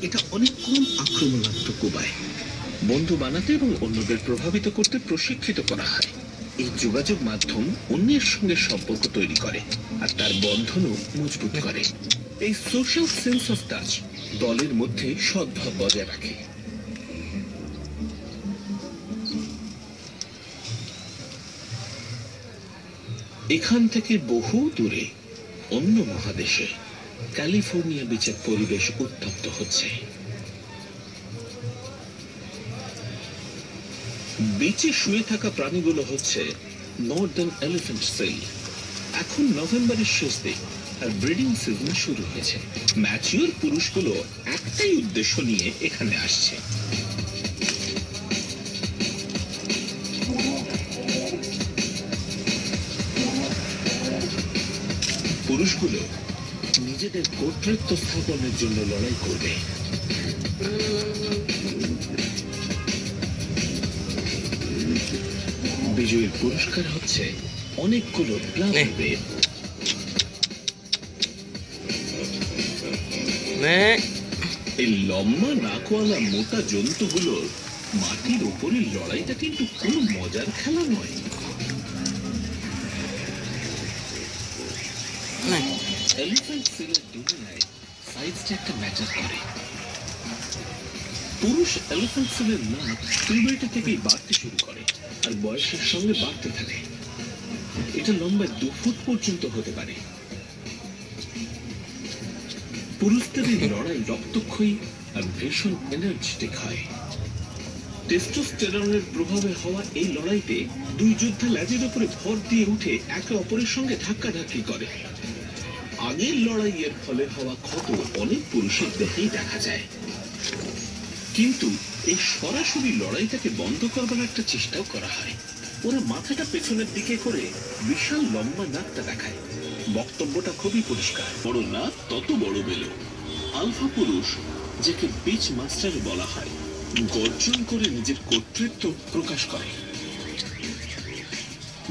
এটা অনেক কম আক্রমণাত্মক উপায়। বন্ধু বানাতে এবং অন্যদের প্রভাবিত করতে প্রশিক্ষিত করা হয়। এই যোগাযোগ মাধ্যম অন্যের সঙ্গে সম্পর্ক তৈরি করে আর তার বন্ধনও মজবুত করে। এই সোশ্যাল সেন্স অফ টাচ দলের মধ্যে সদ্ভাব বজায় রাখে। এখান থেকে বহু দূরে অন্য মহাদেশে ক্যালিফোর্নিয়া বিচের পরিবেশ উত্তপ্ত হচ্ছে। বিচে শুয়ে থাকা প্রাণীগুলো হচ্ছে নর্দার্ন এলিফ্যান্ট সেল। এখন নভেম্বরের শেষ দিক আর ব্রিডিং সিজন শুরু হয়েছে। ম্যাচিওর পুরুষগুলো একটাই উদ্দেশ্য নিয়ে এখানে আসছে। পুরুষগুলো নিজেদের কর্তৃত্ব স্থাপনের জন্য লড়াই করবে। বিজয়ীর পুরস্কার হচ্ছে অনেকগুলো প্লাজবেড। এই লম্বা নাকওয়ালা মোটা জন্তুগুলোর মাটির উপরে লড়াইটা কিন্তু কোনো মজার খেলা নয়। এলিফ্যান্ট সেলের দুনিয়ায় সাইজটা একটা ম্যাটার করে। পুরুষ এলিফ্যান্ট সেলের নাক পিউবার্টি থেকেই বাড়তে শুরু করে আর বয়সের সঙ্গে বাড়তে থাকে। এটা লম্বায় 2 ফুট পর্যন্ত হতে পারে। পুরুষদের এই লড়াই রক্তক্ষয়ী আর ভীষণ এনার্জেটিক হয়। টেস্টোস্টেরনের প্রভাবে হওয়া এই লড়াইতে দুই যোদ্ধা লেজের উপরে ভর দিয়ে উঠে একে অপরের সঙ্গে ধাক্কাধাক্কি করে। আগের লড়াইয়ের ফলে হওয়া ক্ষত অনেক পুরুষের দেহেই দেখা যায়, কিন্তু এই সরাসরি লড়াইটাকে বন্ধ করবার একটা চেষ্টাও করা হয়। ওরা মাথাটা পেছনের দিকে করে বিশাল লম্বা নাকটা দেখায়। বক্তব্যটা খুবই পরিষ্কার, বড় নাক তত বড় বেলো। আলফা পুরুষ, যাকে বিচ মাস্টার বলা হয়, গর্জন করে নিজের কর্তৃত্ব প্রকাশ করে।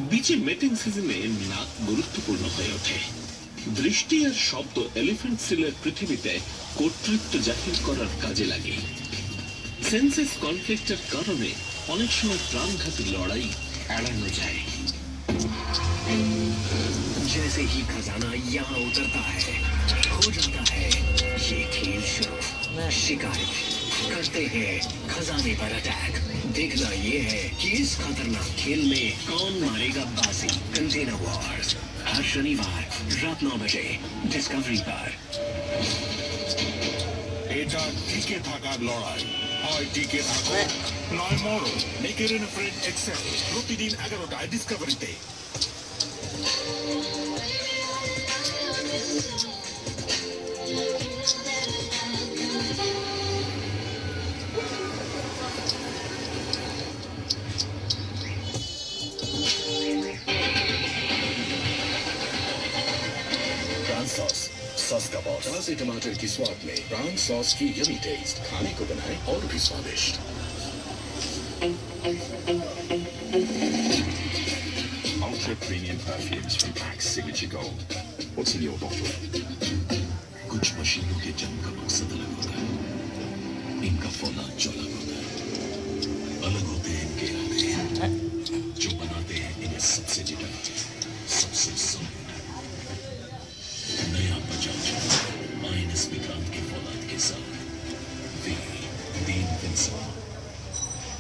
বিচে মেটিং সিজনে নাক গুরুত্বপূর্ণ হয়ে ওঠে। দৃষ্টি আর শব্দ এলিফ্যান্ট সিলের পৃথিবীতে কর্তৃত্ব জাহির করার কাজে লাগে। সেন্সেস কনফ্লিক্টের কারণে অনেক সময় প্রাণঘাতী লড়াই এড়ানো যায়। जैसे ही खजाना यहाँ उतरता है हो जाता है ये खेल शुरू। शिकारी करते हैं खजाने पर अटैक। देखना ये है कि इस खतरनाक खेल में कौन मारेगा बाजी। कंटेनर वॉर्स हर शनिवार रात 9 बजे डिस्कवरी पर। এটা টিকে থাকার লড়াই, হয় টিকে থাকো নয় মরো। Make it a friend excel প্রতিদিন 11টায় ডিসকভারিতে। सॉस सॉस का बॉस। ताजे टमाटर की स्वाद में ब्राउन सॉस की यमी टेस्ट खाने को बनाए और भी स्वादिष्ट। Ultra premium perfumes from Pax Signature Gold. What's in your bottle? कुछ मशीनों के जन्म का मकसद अलग होता है, इनका फौलाद जो अलग होता है। अलग होते हैं इनके इरादे, जो बनाते हैं इन्हें सबसे निडर, सबसे सॉलिड। नया बजाज माइनस विक्रांत के फौलाद के साथ the Invincible.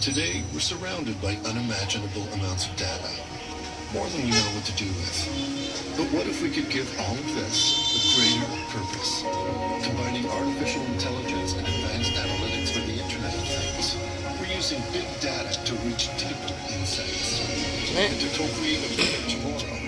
Today, we're surrounded by unimaginable amounts of data, more than we know what to do with. But what if we could give all of this a greater purpose, combining artificial intelligence and advanced analytics with the Internet of Things? We're using big data to reach deeper insights and to co-create a better tomorrow.